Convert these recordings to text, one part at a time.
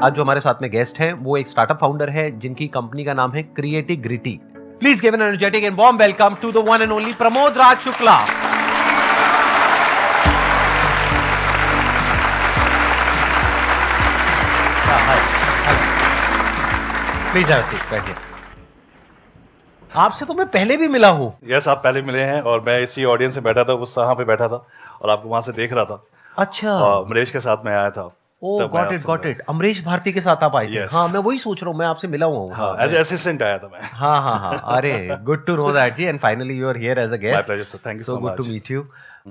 आज जो हमारे साथ में गेस्ट हैं वो एक स्टार्टअप फाउंडर है जिनकी कंपनी का नाम है Creatigrity. Please give an energetic and warm welcome to the one and only Pramod Raj Shukla. Please have a seat, बैठिए। आपसे तो मैं पहले भी मिला हूं। यस, आप पहले मिले हैं और मैं इसी ऑडियंस में बैठा था, उस यहाँ पे बैठा था और आपको वहां से देख रहा था। अच्छा, अमरीश के साथ मैं आया था। ओह गॉट इट। अमरीश भारती के साथ आप आए थे? Yes. हाँ, मैं वही सोच रहा हूँ, मैं आपसे मिला हुआ हूँ। हाँ, एज असिस्टेंट आया था मैं। हाँ, अरे good to know that ji, and finally you are here as a guest. My pleasure sir, thank you so good much. To meet you.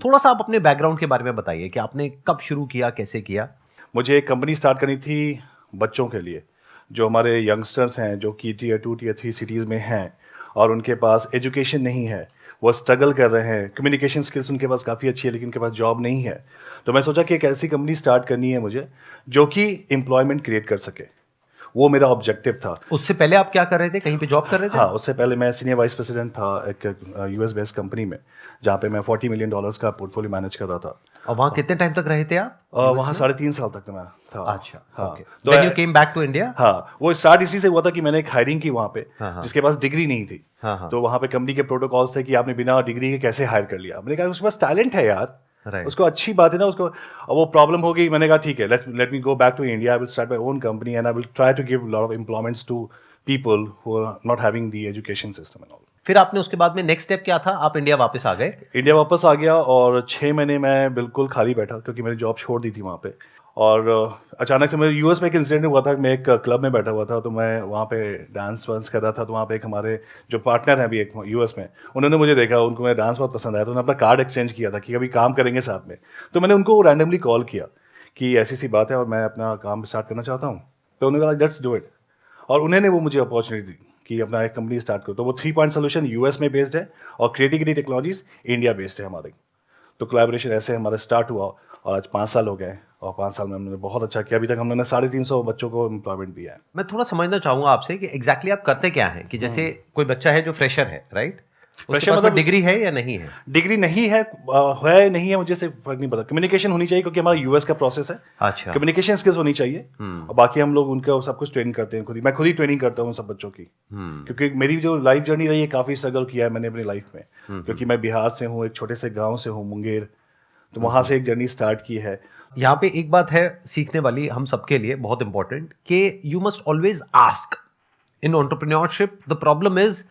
थोड़ा सा आप अपने बैकग्राउंड के बारे में बताइए कि आपने कब शुरू किया, कैसे किया? मुझे एक कंपनी स्टार्ट करनी थी बच्चों के लिए, जो हमारे यंगस्टर्स हैं, जो कि टीयर 2 टीयर 3 सिटीज़ में हैं और उनके पास एजुकेशन नहीं है, वो स्ट्रगल कर रहे हैं। कम्युनिकेशन स्किल्स उनके पास काफ़ी अच्छी है लेकिन उनके पास जॉब नहीं है। तो मैं सोचा कि एक ऐसी कंपनी स्टार्ट करनी है मुझे जो कि एम्प्लॉयमेंट क्रिएट कर सके। वो मेरा ऑब्जेक्टिव था। उससे पहले आप क्या कर रहे थे? कहीं पे जॉब कर रहे थे? हाँ, उससे पहले मैं सीनियर वाइस प्रेसिडेंट था एक यूएस बेस्ड कंपनी में, जहाँ पे मैं $40 मिलियन का पोर्टफोलियो मैनेज कर रहा था। और वहाँ कितने टाइम तक रहे थे आप? वहाँ 3.5 साल तक मैं था। अच्छा, हाँ, ओके। तो then you came back to India? हाँ, वो स्टार्ट इसी से हुआ था कि मैंने एक हायरिंग की वहाँ पे, हाँ। जिसके पास डिग्री नहीं थी। हाँ। तो वहाँ पे कंपनी के प्रोटोकॉल्स थे कि आपने बिना डिग्री के कैसे हायर कर लिया। मैंने कहा उसके पास टैलेंट है यार, Right. उसको अच्छी बात है ना उसको। वो प्रॉब्लम हो गई, मैंने कहा ठीक है, let me go back to India, I will start my own company and I will try to give lot of employments to people who are not having the education system and all. फिर आपने उसके बाद में next step क्या था? आप India वापस आ गए? इंडिया वापस आ गया और 6 महीने मैं बिल्कुल खाली बैठा क्योंकि मैंने जॉब छोड़ दी थी वहाँ पे। और अचानक से मेरे यूएस में एक इंसिडेंट हुआ था। मैं एक क्लब में बैठा हुआ था, तो मैं वहाँ पे डांस वांस कर रहा था। तो वहाँ पे एक हमारे जो पार्टनर हैं अभी एक यूएस में, उन्होंने मुझे देखा, उनको मेरा डांस बहुत पसंद आया, तो उन्होंने अपना कार्ड एक्सचेंज किया था कि कभी काम करेंगे साथ में। तो मैंने उनको रैंडमली कॉल किया कि ऐसी सी बात है और मैं अपना काम स्टार्ट करना चाहता हूँ। तो उन्होंने कहा लेट्स डू इट, और उन्होंने वो मुझे अपॉर्चुनिटी दी कि अपना एक कंपनी स्टार्ट करो। तो वो 3 पॉइंट सोल्यूशन यूएस में बेस्ड है और क्रिएटिविटी टेक्नोलॉजीज इंडिया बेस्ड है हमारी। तो कोलैबोरेशन ऐसे हमारा स्टार्ट हुआ और आज 5 साल हो गए और 5 साल में हमने बहुत अच्छा किया। अभी तक हमने 350 बच्चों को एम्प्लॉयमेंट दिया है। मैं थोड़ा समझना चाहूंगा आपसे कि एग्जैक्टली आप करते क्या हैं? कि जैसे कोई बच्चा है जो फ्रेशर है, राइट? उसके पास डिग्री है या नहीं है? डिग्री नहीं है, नहीं है, मुझे से फर्क नहीं पड़ता। कम्युनिकेशन होनी चाहिए क्योंकि हमारा यूएस का प्रोसेस है। अच्छा। कम्युनिकेशन स्किल्स होनी चाहिए और बाकी हम लोग उनका सब कुछ ट्रेनिंग करते हैं खुद ही। मैं खुद ही ट्रेनिंग करता हूँ सब बच्चों की, क्योंकि मेरी जो लाइफ जर्नी रही है, काफ़ी स्ट्रगल किया है मैंने अपनी लाइफ में। क्योंकि मैं बिहार से हूँ, एक छोटे से गाँव से हूँ, मुंगेर। तो वहाँ से एक जर्नी स्टार्ट की है। यहाँ पे एक बात है सीखने वाली हम सबके लिए बहुत इंपॉर्टेंट, कि you must always ask in entrepreneurship. The problem is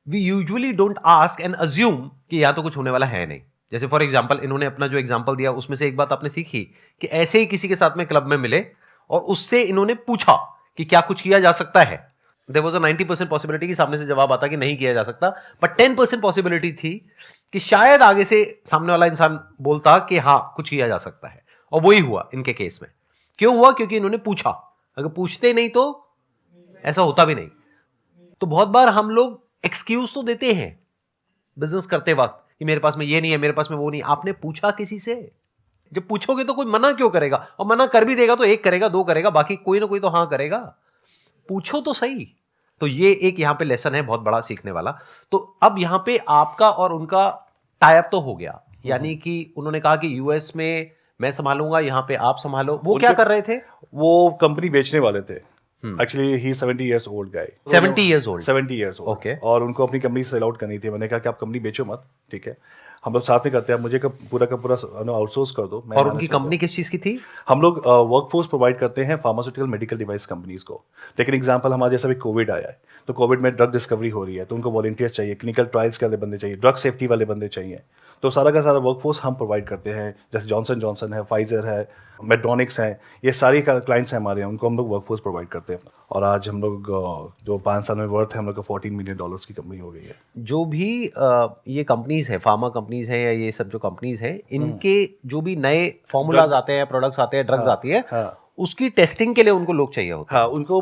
we usually don't ask and assume कि यहाँ तो कुछ होने वाला है नहीं। जैसे फॉर एग्जाम्पल, इन्होंने अपना जो एग्जाम्पल दिया उसमें से एक बात आपने सीखी कि ऐसे ही किसी के साथ में क्लब में मिले और उससे इन्होंने पूछा कि क्या कुछ किया जा सकता है। देयर वाज अ 90% पॉसिबिलिटी कि सामने से जवाब आता कि नहीं किया जा सकता, बट 10% पॉसिबिलिटी थी कि शायद आगे से सामने वाला इंसान बोलता कि हाँ कुछ किया जा सकता है। और वही हुआ इनके केस में। क्यों हुआ? क्योंकि इन्होंने पूछा। अगर पूछते नहीं तो ऐसा होता भी नहीं। तो बहुत बार हम लोग एक्सक्यूज तो देते हैं बिजनेस करते वक्त कि मेरे पास में ये नहीं है, मेरे पास में वो नहीं। आपने पूछा किसी से? जब पूछोगे तो कोई मना क्यों करेगा? और मना कर भी देगा तो एक करेगा, दो करेगा, बाकी कोई ना कोई तो हाँ करेगा। पूछो तो सही। तो ये एक यहां पे लेसन है बहुत बड़ा सीखने वाला। तो अब यहां पे आपका और उनका टाई अप तो हो गया, यानी कि उन्होंने कहा कि यूएस में मैं संभालूंगा, यहां पे आप संभालो। वो क्या कर रहे थे? वो कंपनी बेचने वाले थे। एक्चुअली ही 70 years old guy। 70 years old? 70 years old। Okay। और उनको अपनी कंपनी सेल आउट करनी थी। मैंने कहा कि आप कंपनी बेचो मत, ठीक है, हम लोग साथ में करते हैं, मुझे पूरा का पूरा आउटसोर्स कर दो। और उनकी कंपनी किस चीज की थी? हम लोग वर्कफोर्स प्रोवाइड करते हैं फार्मास्यूटिकल मेडिकल डिवाइस कंपनीज को। लेकिन एग्जांपल हमारे जैसा भी कोविड आया है, तो कोविड में ड्रग डिस्कवरी हो रही है, तो उनको वॉलंटियर्स चाहिए, क्लिनिकल ट्रायल्स वाले बंदे चाहिए, ड्रग सेफ्टी वाले बंदे चाहिए। तो सारा का सारा वर्कफोर्स हम प्रोवाइड करते हैं। जैसे जॉनसन जॉनसन है, फाइजर है, मेडोनिक्स है, ये सारी क्लाइंट्स हैं हमारे, उनको हम लोग वर्कफोर्स प्रोवाइड करते हैं। और आज हम लोग जो 5 साल में वर्थ है हम लोग का $14 मिलियन की कंपनी हो गई है। जो भी ये कंपनीज है, फार्मा कंपनीज हैं या ये सब जो कंपनीज हैं, इनके जो भी नए फॉर्मूलाज आते हैं, प्रोडक्ट्स आते हैं, ड्रग्स आती है, उसकी टेस्टिंग के लिए उनको लोग चाहिए होते हैं। हाँ, उनको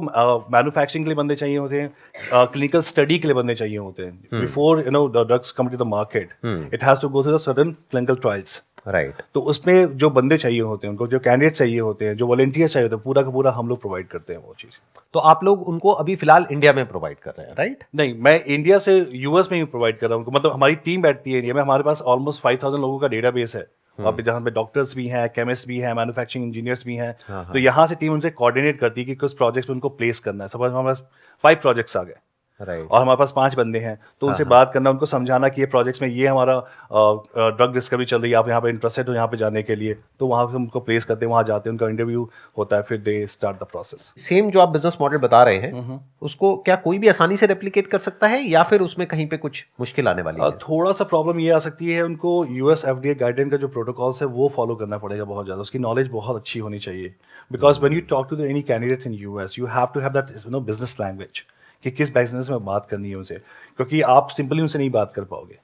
मैन्युफैक्चरिंग के लिए बंदे चाहिए होते हैं, क्लिनिकल स्टडी के लिए बंदे चाहिए होते हैं। Before the drugs come to the market, it has to go through the certain clinical trials. Right. तो उसमें जो बंदे चाहिए होते हैं, उनको जो कैंडिडेट चाहिए होते हैं, जो वॉलंटियर चाहिए होते हैं, पूरा का पूरा हम लोग प्रोवाइड करते हैं वो चीज़। तो आप लोग उनको अभी फिलहाल इंडिया में प्रोवाइड कर रहे हैं, राइट? नहीं, मैं इंडिया से यूएस में ही प्रोवाइड कर रहा हूँ उनको। मतलब हमारी टीम बैठती है इंडिया में, हमारे पास ऑलमोस्ट 5000 लोगों का डेटाबेस है वहाँ पे जहाँ पे डॉक्टर्स भी हैं, केमिस्ट भी हैं, मैन्युफैक्चरिंग इंजीनियर्स भी हैं, तो यहाँ से टीम उनसे कोऑर्डिनेट करती है कि किस प्रोजेक्ट्स में उनको प्लेस करना है। सपोज हमारे पास 5 प्रोजेक्ट्स आ गए राइट। और हमारे पास 5 बंदे हैं, तो उनसे बात करना, उनको समझाना कि ये प्रोजेक्ट्स में ये हमारा ड्रग डिस्कवरी चल रही है, आप यहाँ पे इंटरेस्टेड हो यहाँ पे जाने के लिए, तो वहाँ पे उनको प्लेस करते हैं, वहाँ जाते हैं, उनका इंटरव्यू होता है, फिर they start the process. Same जो आप बिजनेस मॉडल बता रहे हैं उसको क्या कोई भी आसानी से रेप्लिकेट कर सकता है या फिर उसमें कहीं पे कुछ मुश्किल आने वाली है? थोड़ा सा प्रॉब्लम ये आ सकती है, उनको यूएस एफडीए गाइडलाइन का जो प्रोटोकॉल्स है वो फॉलो करना पड़ेगा बहुत ज़्यादा, उसकी नॉलेज बहुत अच्छी होनी चाहिए। Because when you talk to any candidates in US, you have to have that business language कि किस बिजनेस में बात करनी है उनसे, क्योंकि आप सिंपली उनसे नहीं बात कर पाओगे।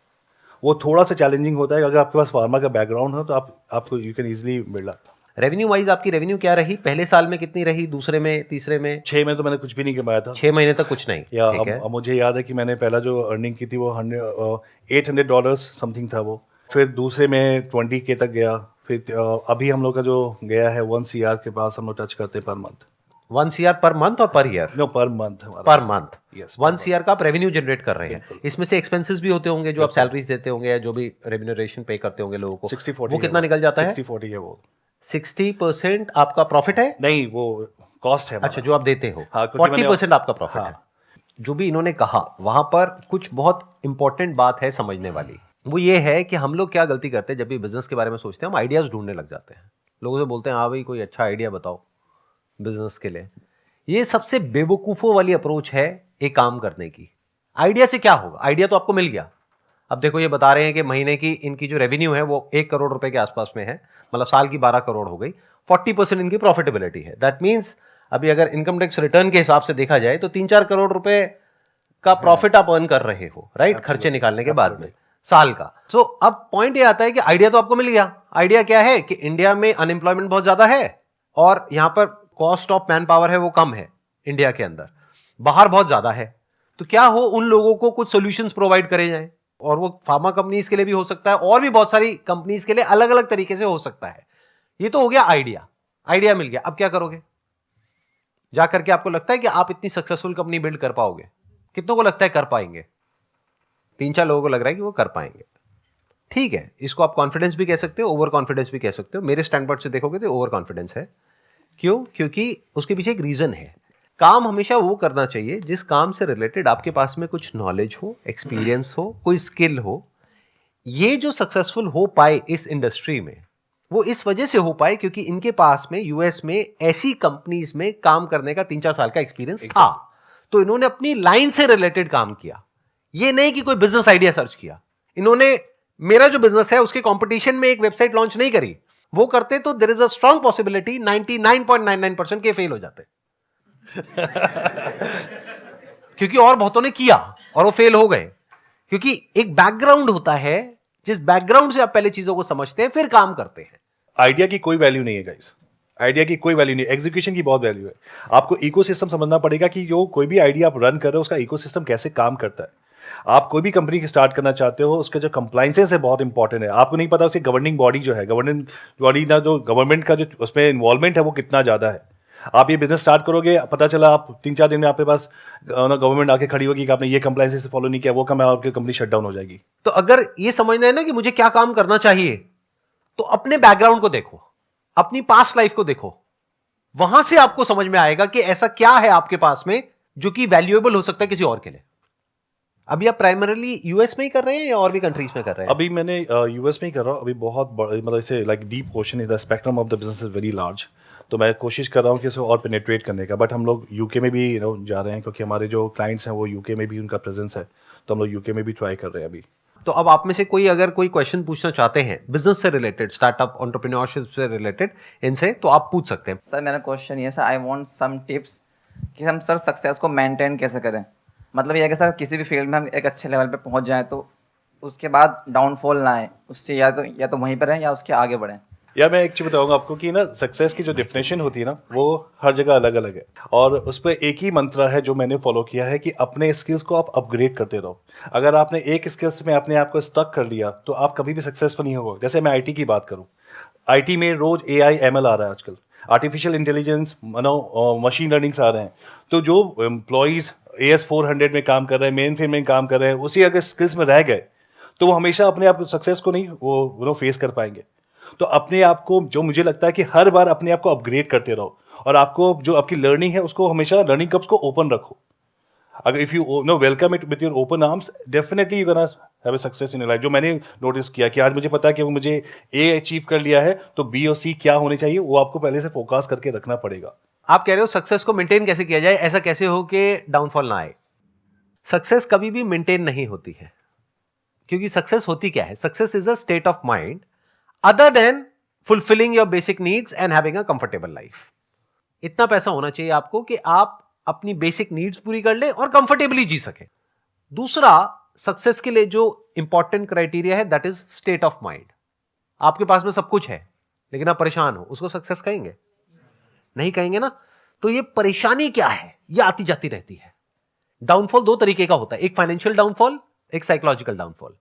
वो थोड़ा सा चैलेंजिंग होता है। अगर आपके पास फार्मा का बैकग्राउंड हो तो आपको you can easily build up. Revenue wise आपकी रेवेन्यू क्या रही? पहले साल में कितनी रही, दूसरे में, तीसरे में? 6 में तो मैंने कुछ भी नहीं कमाया था। 6 महीने तक कुछ नहीं? या ठीक है। अब मुझे याद है कि मैंने पहला जो अर्निंग की थी वो $800 समथिंग था वो। फिर दूसरे में 20K तक गया। फिर अभी हम लोग का जो गया है 1 CR के पास हम लोग टच करते per month. 1 CR per month और per year? No, per month हमारा। Per month? Yes, 1 CR का आप रेवेन्यू जनरेट कर रहे हैं। इसमें से एक्सपेंसेस भी होते होंगे जो आप सैलरीज देते होंगे या जो भी रेम्यूनरेशन पे करते होंगे लोगों को, 60-40 वो कितना निकल जाता है? 60-40 है वो। 60% आपका प्रॉफिट है? नहीं, वो कॉस्ट है। अच्छा, जो आप देते हो। हाँ, क्योंकि 40% आपका प्रॉफिट हाँ। है। जो भी इन्होंने कहा वहां पर कुछ बहुत इंपॉर्टेंट बात है समझने वाली। वो ये है कि हम लोग क्या गलती करते हैं जब भी बिजनेस के बारे में सोचते हैं, हम आइडियाज ढूंढने लग जाते हैं। लोगों से बोलते हैं हाँ भाई कोई अच्छा आइडिया बताओ बिजनेस के लिए। ये सबसे बेवकूफों वाली अप्रोच है एक काम करने की। आइडिया से क्या होगा? आइडिया तो आपको मिल गया। अब देखो ये बता रहे हैं कि महीने की इनकी जो रेवेन्यू है वो 1 करोड़ रुपए के आसपास में है, मतलब साल की 12 करोड़ हो गई। 40% इनकी प्रॉफिटेबिलिटी है। दैट मीन्स अभी अगर इनकम टैक्स रिटर्न के हिसाब से देखा जाए तो 3-4 करोड़ रुपए का प्रॉफिट आप अर्न कर रहे हो, राइट? खर्चे निकालने के बाद में साल का। सो अब पॉइंट ये आता है कि आइडिया तो आपको मिल गया। आइडिया क्या है कि इंडिया में अनएम्प्लॉयमेंट बहुत ज्यादा है और यहां पर कॉस्ट ऑफ मैन पावर है वो कम है इंडिया के अंदर, बाहर बहुत ज्यादा है। तो क्या हो उन लोगों को कुछ सॉल्यूशंस प्रोवाइड करे जाएं, और वो फार्मा कंपनीज के लिए भी हो सकता है और भी बहुत सारी कंपनीज के लिए अलग अलग तरीके से हो सकता है। ये तो हो गया आइडिया। आइडिया मिल गया, अब क्या करोगे? जाकर के आपको लगता है कि आप इतनी सक्सेसफुल कंपनी बिल्ड कर पाओगे? कितनों को लगता है कर पाएंगे? 3-4 लोगों को लग रहा है कि वो कर पाएंगे। ठीक है, इसको आप कॉन्फिडेंस भी कह सकते हो, ओवर कॉन्फिडेंस भी कह सकते हो। मेरे स्टैंड पॉइंट से देखोगे तो ओवर कॉन्फिडेंस है। क्यों? क्योंकि उसके पीछे एक रीजन है। काम हमेशा वो करना चाहिए जिस काम से रिलेटेड आपके पास में कुछ नॉलेज हो, एक्सपीरियंस हो, कोई स्किल हो। ये जो सक्सेसफुल हो पाए इस इंडस्ट्री में, वो इस वजह से हो पाए क्योंकि इनके पास में यूएस में ऐसी कंपनीज में काम करने का 3-4 साल का एक्सपीरियंस था। तो इन्होंने अपनी लाइन से रिलेटेड काम किया। ये नहीं कि कोई बिजनेस आइडिया सर्च किया। इन्होंने मेरा जो बिजनेस है उसके कंपटीशन में एक वेबसाइट लॉन्च नहीं करी। वो करते तो there is a strong possibility 99.99% के फेल हो जाते। क्योंकि और बहुतों ने किया और वो फेल हो गए। क्योंकि एक बैकग्राउंड होता है, जिस बैकग्राउंड से आप पहले चीजों को समझते हैं फिर काम करते हैं। आइडिया की कोई वैल्यू नहीं है गाइस। आइडिया की कोई वैल्यू नहीं, एग्जीक्यूशन की बहुत वैल्यू है। आपको इकोसिस्टम समझना पड़ेगा कि जो कोई भी आइडिया आप रन कर रहे हो उसका इकोसिस्टम कैसे काम करता है। आप कोई भी कंपनी की स्टार्ट करना चाहते हो, उसके जो कंप्लाइंसेस है बहुत इंपॉर्टेंट है। आपको नहीं पता उसकी गवर्निंग बॉडी जो है, गवर्निंग बॉडी ना, जो गवर्नमेंट का जो उसमें इन्वॉल्वमेंट है वो कितना ज़्यादा है। आप ये बिजनेस स्टार्ट करोगे, पता चला आप 3-4 दिन में आपके पास गवर्नमेंट आके खड़ी होगी कि आपने ये कंप्लाइंसेस फॉलो नहीं किया, वो काम आपकी कंपनी शट डाउन हो जाएगी। तो अगर ये समझना है ना कि मुझे क्या काम करना चाहिए, तो अपने बैकग्राउंड को देखो, अपनी पास्ट लाइफ को देखो। वहां से आपको समझ में आएगा कि ऐसा क्या है आपके पास में जो कि वैल्यूएबल हो सकता है किसी और के लिए। अभी आप प्राइमरीली यूएस में ही कर रहे हैं या और भी कंट्रीज में कर रहे हैं? अभी मैंने यूएस में ही कर रहा हूँ। अभी बहुत मतलब इसे like deep question is the spectrum of the business is very large. तो मैं कोशिश कर रहा हूँ कि इसे और पेनिट्रेट करने का। बट हम लोग यूके में भी जा रहे हैं क्योंकि हमारे जो क्लाइंट्स हैं वो यूके में भी उनका प्रेजेंस है। तो हम लोग यूके में भी ट्राई कर रहे हैं अभी। तो अब आप में से कोई अगर कोई क्वेश्चन पूछना चाहते हैं बिजनेस से रिलेटेड, स्टार्टअप एंटरप्रेन्योरशिप से रिलेटेड इनसे, तो आप पूछ सकते हैं। सर मेरा क्वेश्चन ये sir, I want some tips कि हम सर सक्सेस को मेंटेन कैसे करें। मतलब ये है कि सर किसी भी फील्ड में हम एक अच्छे लेवल पे पहुंच जाएं तो उसके बाद डाउनफॉल ना आए, उससे या तो वहीं पर रहें या उसके आगे बढ़ें। या मैं एक चीज़ बताऊंगा आपको कि ना सक्सेस की जो डेफिनेशन होती है ना वो हर जगह अलग अलग है। और उस पर एक ही मंत्र है जो मैंने फॉलो किया है कि अपने स्किल्स को आप अपग्रेड करते रहो। अगर आपने एक स्किल्स में अपने आप को स्टक कर लिया तो आप कभी भी सक्सेसफुल नहीं होगा। जैसे मैं आईटी की बात करूँ, आईटी में रोज AI ML आ रहा है आजकल, आर्टिफिशियल इंटेलिजेंस, मशीन लर्निंग्स आ रहे हैं। तो जो एम्प्लॉयज़ AS400 में काम कर रहे हैं, मेन फ्रेम में काम कर रहे हैं, उसी अगर स्किल्स में रह गए तो वो हमेशा अपने आप सक्सेस को नहीं वो फेस कर पाएंगे। तो अपने आप को, जो मुझे लगता है कि हर बार अपने आप को अपग्रेड करते रहो, और आपको जो आपकी लर्निंग है उसको हमेशा लर्निंग कप्स को ओपन रखो. अगर if you know welcome it with your open arms, definitely you gonna have a success in your life. जो मैंने नोटिस किया कि आज मुझे पता है कि मुझे ए अचीव कर लिया है, तो बी और सी क्या होने चाहिए वो आपको पहले से फोकस करके रखना पड़ेगा. आप कह रहे हो सक्सेस को मेंटेन कैसे किया जाए, ऐसा कैसे हो कि डाउनफॉल ना आए. सक्सेस कभी भी मेंटेन नहीं होती है, क्योंकि सक्सेस होती क्या है? Success is a state of mind other than fulfilling your basic needs and having a comfortable life. इतना पैसा होना चाहिए आपको कि आप अपनी बेसिक नीड्स पूरी कर ले और कंफर्टेबली जी सके. दूसरा, सक्सेस के लिए जो इंपॉर्टेंट क्राइटेरिया है that is state of mind. आपके पास में सब कुछ है लेकिन आप परेशान हो, उसको सक्सेस कहेंगे? नहीं कहेंगे ना. तो ये परेशानी क्या है, ये आती जाती रहती है. डाउनफॉल दो तरीके का होता है, एक फाइनेंशियल डाउनफॉल, एक साइकोलॉजिकल डाउनफॉल.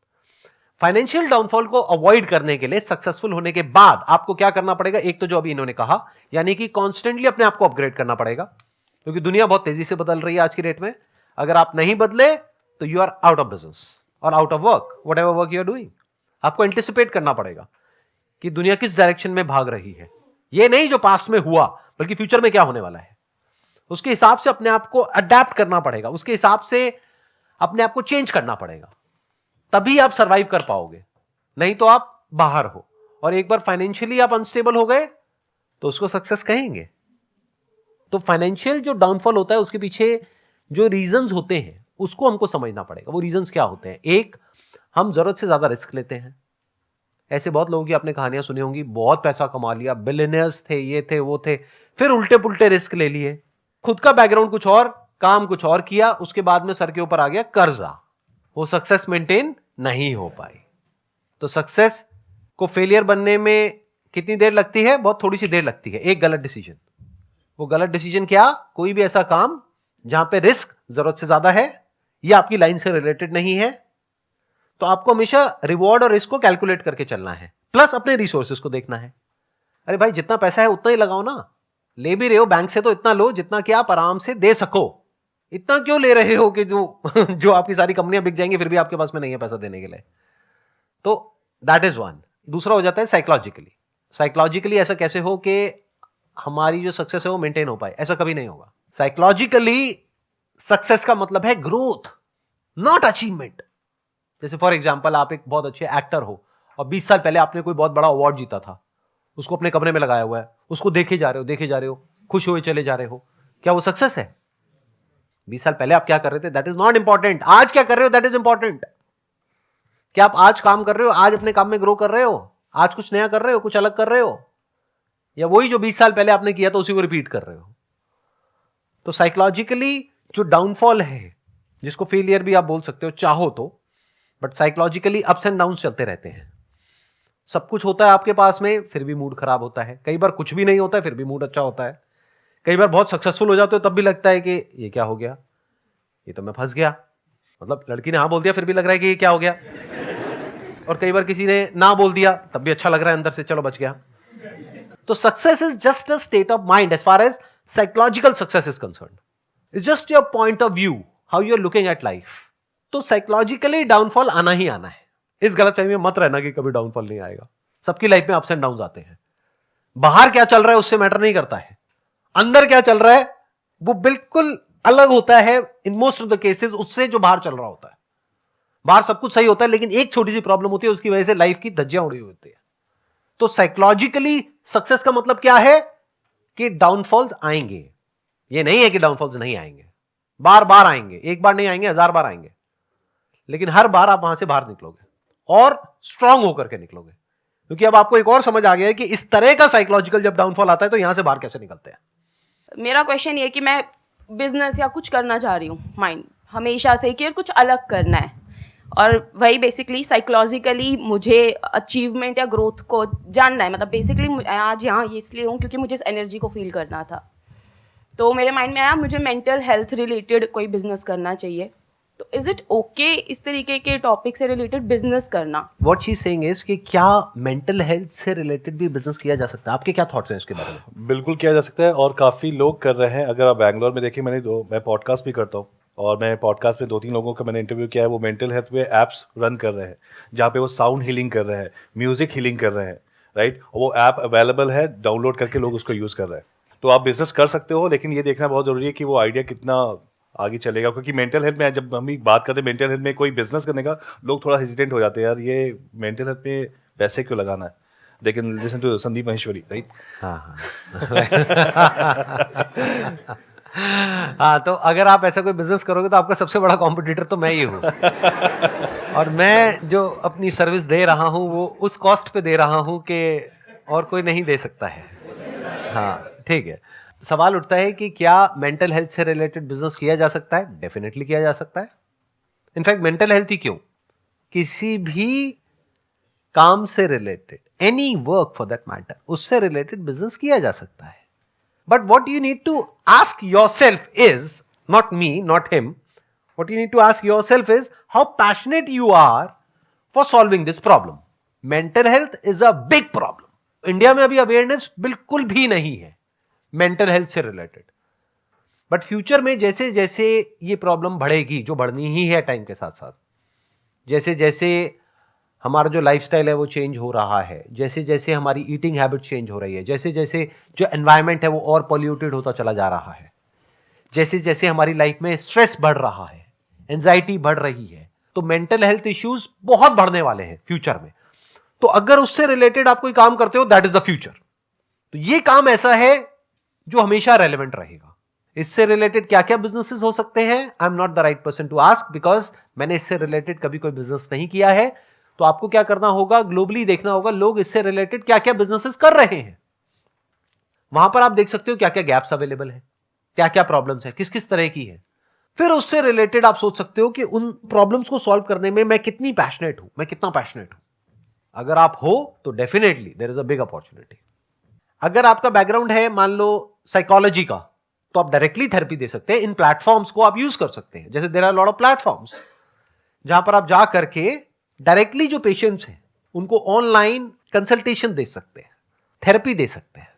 फाइनेंशियल डाउनफॉल को अवॉइड करने के लिए सक्सेसफुल होने के बाद आपको क्या करना पड़ेगा? एक तो जो अभी इन्होंने कहा, यानी कि कॉन्स्टेंटली अपने आप को अपग्रेड करना पड़ेगा, क्योंकि दुनिया बहुत तेजी से बदल रही है आज की डेट में. अगर आप नहीं बदले तो you are out of business और out of work, whatever work you are doing. आपको एंटिसिपेट करना पड़ेगा कि दुनिया किस डायरेक्शन में भाग रही है. ये नहीं जो पास्ट में हुआ, बल्कि फ्यूचर में क्या होने वाला है. उसके हिसाब से अपने आप को अडेप्ट करना पड़ेगा, उसके हिसाब से अपने आप को चेंज करना पड़ेगा, तभी आप सरवाइव कर पाओगे. नहीं तो आप बाहर हो, और एक बार फाइनेंशियली आप अनस्टेबल हो गए तो उसको सक्सेस कहेंगे? तो फाइनेंशियल जो डाउनफॉल होता है उसके पीछे जो रीजंस होते हैं उसको हमको समझना पड़ेगा. वो रीजंस क्या होते हैं? एक, हम जरूरत से ज्यादा रिस्क लेते हैं. ऐसे बहुत लोगों की आपने कहानियां सुनी होंगी, बहुत पैसा कमा लिया, बिलियनियर्स थे, ये थे, वो थे, फिर उल्टे पुल्टे रिस्क ले लिए, खुद का बैकग्राउंड कुछ और, काम कुछ और किया, उसके बाद में सर के ऊपर आ गया कर्जा. वो सक्सेस मेंटेन नहीं हो पाई. तो सक्सेस को फेलियर बनने में कितनी देर लगती है? बहुत थोड़ी सी देर लगती है. एक गलत डिसीजन. वो गलत डिसीजन क्या? कोई भी ऐसा काम जहां पे रिस्क जरूरत से ज्यादा है या आपकी लाइन से रिलेटेड नहीं है. तो आपको हमेशा रिवॉर्ड और रिस्क को कैलकुलेट करके चलना है, प्लस अपने रिसोर्सेज को देखना है. अरे भाई, जितना पैसा है उतना ही लगाओ ना. ले भी रहे हो बैंक से तो इतना लो जितना कि आप आराम से दे सको. इतना क्यों ले रहे हो कि जो आपकी सारी कंपनियां बिक जाएंगी, फिर भी आपके पास में नहीं है पैसा देने के लिए. तो दैट इज वन. दूसरा हो जाता है साइकोलॉजिकली. साइकोलॉजिकली ऐसा कैसे हो कि हमारी जो सक्सेस है वो मेंटेन हो पाए? ऐसा कभी नहीं होगा. साइकोलॉजिकली सक्सेस का मतलब है ग्रोथ, नॉट अचीवमेंट. जैसे फॉर एग्जाम्पल, आप एक बहुत अच्छे एक्टर हो और 20 साल पहले आपने कोई बहुत बड़ा अवार्ड जीता था, उसको अपने कमरे में लगाया हुआ है, उसको देखे जा रहे हो, खुश हुए चले जा रहे हो. क्या वो सक्सेस है? 20 साल पहले आप क्या कर रहे थे दैट इज नॉट इंपॉर्टेंट. आज क्या कर रहे हो दैट इज इंपॉर्टेंट. क्या आप आज काम कर रहे हो, आज अपने काम में ग्रो कर रहे हो, आज कुछ नया कर रहे हो, कुछ अलग कर रहे हो, या वही जो 20 साल पहले आपने किया था उसी को रिपीट कर रहे हो? तो साइकोलॉजिकली जो डाउनफॉल है, जिसको फेलियर भी आप बोल सकते हो चाहो तो, but psychologically ups and downs चलते रहते हैं. सब कुछ होता है आपके पास में, फिर भी मूड खराब होता है. कई बार कुछ भी नहीं होता है, फिर भी मूड अच्छा होता है. कई बार बहुत सक्सेसफुल हो जाते हो, तब भी लगता है कि ये क्या हो गया, ये तो मैं फंस गया. मतलब लड़की ने हाँ बोल दिया, फिर भी लग रहा है कि ये क्या हो गया. और कई बार किसी ने ना बोल दिया, तब भी अच्छा लग रहा है अंदर से, चलो बच गया. तो success is just a state of mind as far as psychological success is concerned. It's just your point of view, how you are looking at life. तो साइकोलॉजिकली डाउनफॉल आना ही आना है. इस गलतफहमी में मत रहना कि कभी डाउनफॉल नहीं आएगा. सबकी लाइफ में अप्स एंड डाउन्स आते हैं. बाहर क्या चल रहा है उससे मैटर नहीं करता है, अंदर क्या चल रहा है वो बिल्कुल अलग होता है in most of the cases उससे जो बाहर चल रहा होता है. बाहर सब कुछ सही होता है, लेकिन एक छोटी सी प्रॉब्लम होती है, उसकी वजह से लाइफ की धज्जियां उड़ी होती है. तो साइकोलॉजिकली सक्सेस का मतलब क्या है कि डाउनफॉल्स आएंगे. ये नहीं है कि डाउनफॉल्स नहीं आएंगे, बार बार आएंगे. एक बार नहीं आएंगे, 1000 बार आएंगे, लेकिन हर बार आप वहां से बाहर निकलोगे और स्ट्रांग होकर के निकलोगे. क्योंकि अब आपको एक और समझ आ गया है कि इस तरह का साइकोलॉजिकल जब डाउनफॉल आता है तो यहां से बाहर कैसे निकलते हैं. मेरा क्वेश्चन ये कि मैं बिजनेस या कुछ करना चाह रही हूँ, माइंड हमेशा से कि कुछ अलग करना है, और वही बेसिकली साइकोलॉजिकली मुझे अचीवमेंट या ग्रोथ को जानना है. मतलब बेसिकली आज यहाँ इसलिए हूँ क्योंकि मुझे इस एनर्जी को फील करना था. तो मेरे माइंड में आया मुझे मेंटल हेल्थ रिलेटेड कोई बिजनेस करना चाहिए. तो इज इट ओके इस तरीके के टॉपिक से रिलेटेड बिजनेस करना? What she is saying is कि क्या मेंटल हेल्थ से रिलेटेड भी बिजनेस किया जा सकता है? आपके क्या थॉट्स हैं इसके बारे में? बिल्कुल किया जा सकता है, और काफ़ी लोग कर रहे हैं. अगर आप बैंगलोर में देखिए, मैं पॉडकास्ट भी करता हूँ, और मैं पॉडकास्ट पे 2-3 लोगों का मैंने इंटरव्यू किया है. वो मेंटल हेल्थ पे एप्स रन कर रहे हैं, जहाँ पे वो साउंड हीलिंग कर रहे हैं, म्यूज़िक हीलिंग कर रहे हैं. राइट, वो ऐप अवेलेबल है, डाउनलोड करके लोग उसको यूज़ कर रहे हैं। तो आप बिजनेस कर सकते हो, लेकिन ये देखना बहुत ज़रूरी है कि वो आइडिया कितना आगे चलेगा, क्योंकि मेंटल हेल्थ में जब हम बात करते हैं मेंटल हेल्थ में कोई बिजनेस करने का, लोग थोड़ा हेजिटेंट हो जाते हैं, यार ये मेंटल हेल्थ में पैसे क्यों लगाना है। लेकिन listen to Sandeep Maheshwari, right. हाँ हाँ, तो अगर आप ऐसा कोई बिजनेस करोगे तो आपका सबसे बड़ा कॉम्पिटिटर तो मैं ही हूँ। और मैं जो अपनी सर्विस दे रहा हूँ वो उस कॉस्ट पे दे रहा हूँ कि और कोई नहीं दे सकता है। हाँ, ठीक है। सवाल उठता है कि क्या मेंटल हेल्थ से रिलेटेड बिजनेस किया जा सकता है? डेफिनेटली किया जा सकता है। इनफैक्ट मेंटल हेल्थ ही क्यों, किसी भी काम से related, any work for that matter, उससे रिलेटेड बिजनेस किया जा सकता है। But what you need to ask yourself is, not me, not him, what you need to ask yourself is how passionate you are for solving this problem. Mental health is a big problem. India में अभी awareness बिल्कुल भी नहीं है mental health से related. But future में जैसे जैसे ये प्रॉब्लम बढ़ेगी, जो बढ़नी ही है टाइम के साथ साथ, जैसे जैसे हमारा जो लाइफस्टाइल है वो चेंज हो रहा है, जैसे जैसे हमारी ईटिंग हैबिट चेंज हो रही है, जैसे जैसे जो एनवायरनमेंट है वो और पॉल्यूटेड होता चला जा रहा है, जैसे जैसे हमारी लाइफ में स्ट्रेस बढ़ रहा है, एंजाइटी बढ़ रही है, तो मेंटल हेल्थ इश्यूज बहुत बढ़ने वाले हैं फ्यूचर में। तो अगर उससे रिलेटेड आप कोई काम करते हो, दैट इज द फ्यूचर। तो ये काम ऐसा है जो हमेशा रेलेवेंट रहेगा। इससे रिलेटेड क्या क्या बिजनेसेस हो सकते हैं, I am not the right person to ask, because मैंने इससे रिलेटेड कभी कोई बिजनेस नहीं किया है। तो आपको क्या करना होगा, ग्लोबली देखना होगा लोग इससे रिलेटेड क्या क्या बिजनेसेस कर रहे हैं। वहां पर आप देख सकते हो क्या क्या गैप्स अवेलेबल है, क्या क्या प्रॉब्लम्स है, किस किस तरह की है। फिर उससे रिलेटेड आप सोच सकते हो कि उन प्रॉब्लम्स को सॉल्व करने में मैं कितनी पैशनेट हूं, मैं कितना पैशनेट हूं। अगर आप हो तो definitely there is a big opportunity. अगर आपका बैकग्राउंड है मान लो साइकोलॉजी का, तो आप डायरेक्टली थेरेपी दे सकते हैं। इन प्लेटफॉर्म्स को आप यूज कर सकते हैं। जैसे there are lot of platforms जहां पर आप जा करके डायरेक्टली जो पेशेंट्स हैं उनको ऑनलाइन कंसल्टेशन दे सकते हैं, थेरेपी दे सकते हैं।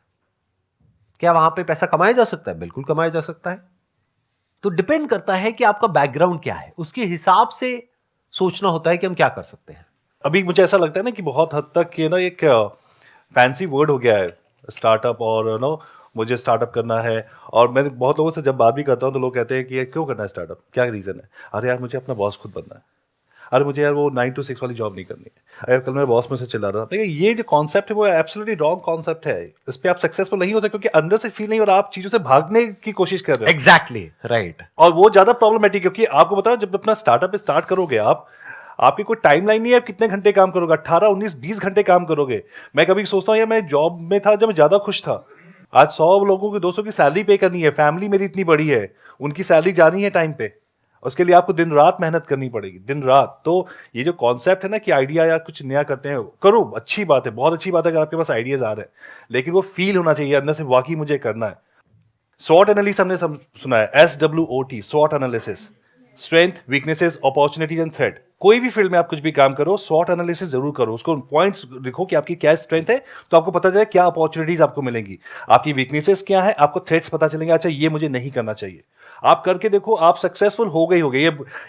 क्या वहां पे पैसा कमाया जा सकता है? बिल्कुल कमाया जा सकता है। तो डिपेंड करता है कि आपका बैकग्राउंड क्या है, उसके हिसाब से सोचना होता है कि हम क्या कर सकते हैं। अभी मुझे ऐसा लगता है ना कि बहुत हद तक ये ना एक फैंसी वर्ड हो गया है स्टार्टअप, और नो मुझे स्टार्टअप करना है। और मैं बहुत लोगों से जब बात भी करता हूँ तो लोग कहते हैं कि ये क्यों करना है स्टार्टअप, क्या रीज़न है? अरे यार मुझे अपना बॉस खुद बनना है, अरे मुझे यार वो 9 to 6 वाली जॉब नहीं करनी है, अरे कल मेरे बॉस में से चिल्ला रहा था। ये जो कॉन्सेप्ट है वो एब्सोल्युटली रॉन्ग कॉन्सेप्ट है। इस पर आप सक्सेसफुल नहीं होते क्योंकि अंदर से फील नहीं हो रहा, आप चीज़ों से भागने की कोशिश कर रहे हो। Exactly right. और वो ज़्यादा प्रॉब्लमेटिक, क्योंकि आपको बताओ जब अपना स्टार्टअप स्टार्ट करोगे आप, आपकी कोई टाइमलाइन नहीं है, आप कितने घंटे काम करोगे, 18, 19, 20 घंटे काम करोगे। मैं कभी सोचता हूँ यार मैं जॉब में था जब मैं ज़्यादा खुश था, आज 100 लोगों की 200 की सैलरी पे करनी है, फैमिली मेरी इतनी बड़ी है, उनकी सैलरी जानी है टाइम पे, उसके लिए आपको दिन रात मेहनत करनी पड़ेगी, दिन रात। तो ये जो कॉन्सेप्ट है ना कि आइडिया या कुछ नया करते हैं, करो, अच्छी बात है, बहुत अच्छी बात है अगर आपके पास आइडियाज आ रहे हैं, लेकिन वो फील होना चाहिए अंदर से, वाकई मुझे करना है। SWOT एनालिसिस हमने सुना है, SWOT, SWOT analysis, strength, weaknesses, opportunities and threat. कोई भी फील्ड में आप कुछ भी काम करो, SWOT एनालिसिस जरूर करो, उसको पॉइंट्स लिखो कि आपकी क्या स्ट्रेंथ है, तो आपको पता चले क्या अपॉर्चुनिटीज आपको मिलेंगी, आपकी वीकनेसेस क्या है, आपको थ्रेट्स पता चलेंगे, अच्छा ये मुझे नहीं करना चाहिए। आप करके देखो, आप सक्सेसफुल हो गए।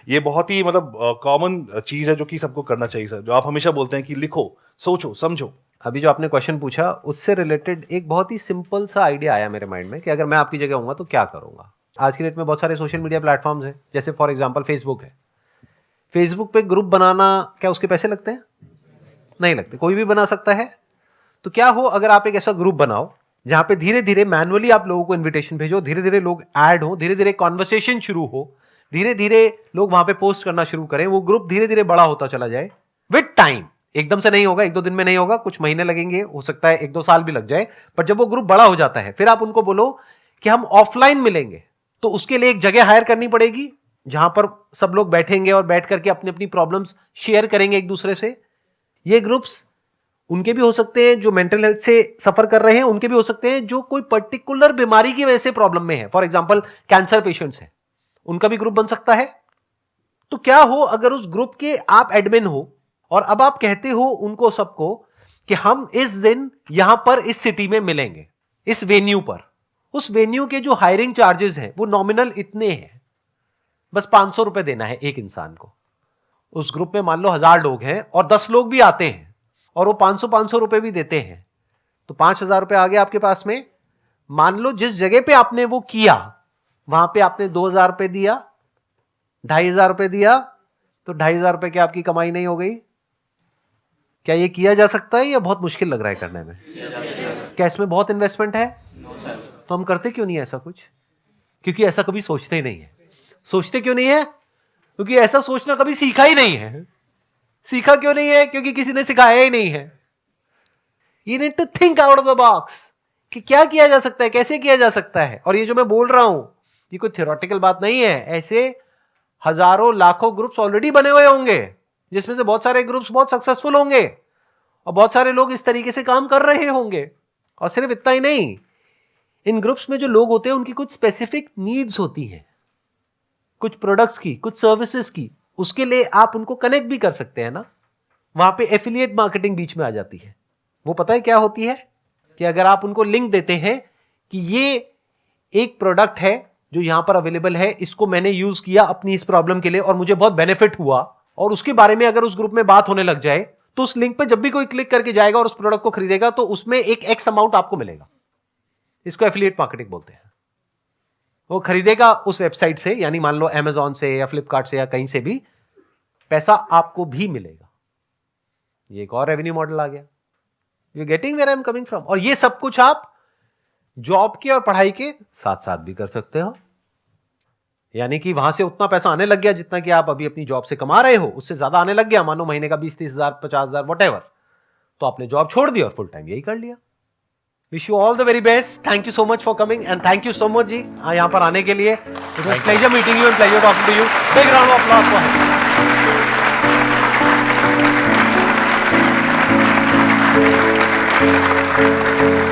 ये बहुत ही मतलब कॉमन चीज है जो कि सबको करना चाहिए सर, जो आप हमेशा बोलते हैं कि लिखो, सोचो, समझो। अभी जो आपने क्वेश्चन पूछा उससे रिलेटेड एक बहुत ही सिंपल सा आइडिया आया मेरे माइंड में कि अगर मैं आपकी जगह होऊंगा तो क्या करूंगा। आज की डेट में बहुत सारे सोशल मीडिया प्लेटफॉर्म्स हैं, जैसे फॉर एग्जांपल फेसबुक है। फेसबुक पे ग्रुप बनाना, क्या उसके पैसे लगते हैं? नहीं लगते, कोई भी बना सकता है। तो क्या हो अगर आप एक ऐसा ग्रुप बनाओ जहां पे धीरे धीरे मैनुअली आप लोगों को इन्विटेशन भेजो, धीरे धीरे लोग ऐड हो, धीरे धीरे कॉन्वर्सेशन शुरू हो, धीरे धीरे लोग वहां पे पोस्ट करना शुरू करें, वो ग्रुप धीरे धीरे बड़ा होता चला जाए विद टाइम। एकदम से नहीं होगा, 1-2 दिन में नहीं होगा, कुछ महीने लगेंगे, हो सकता है 1-2 साल भी लग जाए। पर जब वो ग्रुप बड़ा हो जाता है फिर आप उनको बोलो कि हम ऑफलाइन मिलेंगे, तो उसके लिए एक जगह हायर करनी पड़ेगी जहां पर सब लोग बैठेंगे और बैठ करके अपनी अपनी प्रॉब्लम्स शेयर करेंगे एक दूसरे से। ये ग्रुप्स उनके भी हो सकते हैं जो मेंटल हेल्थ से सफर कर रहे हैं, उनके भी हो सकते हैं जो कोई पर्टिकुलर बीमारी की वजह से प्रॉब्लम में है, फॉर एग्जांपल कैंसर पेशेंट्स हैं, उनका भी ग्रुप बन सकता है। तो क्या हो अगर उस ग्रुप के आप एडमिन हो और अब आप कहते हो उनको सबको कि हम इस दिन यहां पर इस सिटी में मिलेंगे, इस वेन्यू पर। उस वेन्यू के जो हायरिंग चार्जेस हैं वो नॉमिनल इतने हैं, बस 500 रुपए देना है एक इंसान को। उस ग्रुप में मान लो 1000 लोग हैं और 10 लोग भी आते हैं और वो 500 रुपए भी देते हैं, तो 5,000 रुपए आ गए आपके पास में। मान लो जिस जगह पे आपने वो किया वहां पे आपने 2,000 रुपए दिया, 2,500 रुपए दिया, तो 2,500 रुपए की आपकी कमाई नहीं हो गई? क्या ये किया जा सकता है या बहुत मुश्किल लग रहा है करने में? क्या इसमें बहुत इन्वेस्टमेंट है? तो हम करते क्यों नहीं ऐसा कुछ? क्योंकि ऐसा कभी सोचते ही नहीं है। सोचते क्यों नहीं है? क्योंकि ऐसा सोचना कभी सीखा ही नहीं है। सीखा क्यों नहीं है? क्योंकि किसी ने सिखाया ही नहीं है। You need to think out of the box कि क्या किया जा सकता है, कैसे किया जा सकता है। और ये जो मैं बोल रहा हूं ये कोई थियोरेटिकल बात नहीं है। ऐसे हजारों लाखों ग्रुप्स ऑलरेडी बने हुए होंगे जिसमें से बहुत सारे ग्रुप्स बहुत सक्सेसफुल होंगे और बहुत सारे लोग इस तरीके से काम कर रहे होंगे। और सिर्फ इतना ही नहीं, इन ग्रुप्स में जो लोग होते हैं उनकी कुछ स्पेसिफिक नीड्स होती हैं, कुछ प्रोडक्ट्स की, कुछ सर्विसेज की। उसके लिए आप उनको कनेक्ट भी कर सकते हैं ना। वहां पे एफिलिएट मार्केटिंग बीच में आ जाती है। वो पता है क्या होती है कि अगर आप उनको लिंक देते हैं कि ये एक प्रोडक्ट है जो यहां पर अवेलेबल है, इसको मैंने यूज किया अपनी इस प्रॉब्लम के लिए और मुझे बहुत बेनिफिट हुआ, और उसके बारे में अगर उस ग्रुप में बात होने लग जाए तो उस लिंक पे जब भी कोई क्लिक करके जाएगा और उस प्रोडक्ट को खरीदेगा तो उसमें एक एक्स अमाउंट आपको मिलेगा। इसको एफिलिएट मार्केटिंग बोलते हैं। वो खरीदेगा उस वेबसाइट से, यानी मान लो अमेजॉन से या फ्लिपकार्ट से या कहीं से भी, पैसा आपको भी मिलेगा। ये एक और रेवेन्यू मॉडल आ गया। You getting where I am coming from? और ये सब कुछ आप जॉब के और पढ़ाई के साथ साथ भी कर सकते हो। यानी कि वहां से उतना पैसा आने लग गया जितना कि आप अभी अपनी जॉब से कमा रहे हो, उससे ज्यादा आने लग गया, मानो महीने का 20-30 हजार, 50 हजार, वट तो आपने जॉब छोड़ दी और फुल टाइम यही कर लिया। Wish you all the very best. Thank you so much for coming and thank you so much जी यहां पर आने के लिए। It was pleasure meeting you and pleasure talking to you. Big round of applause for him.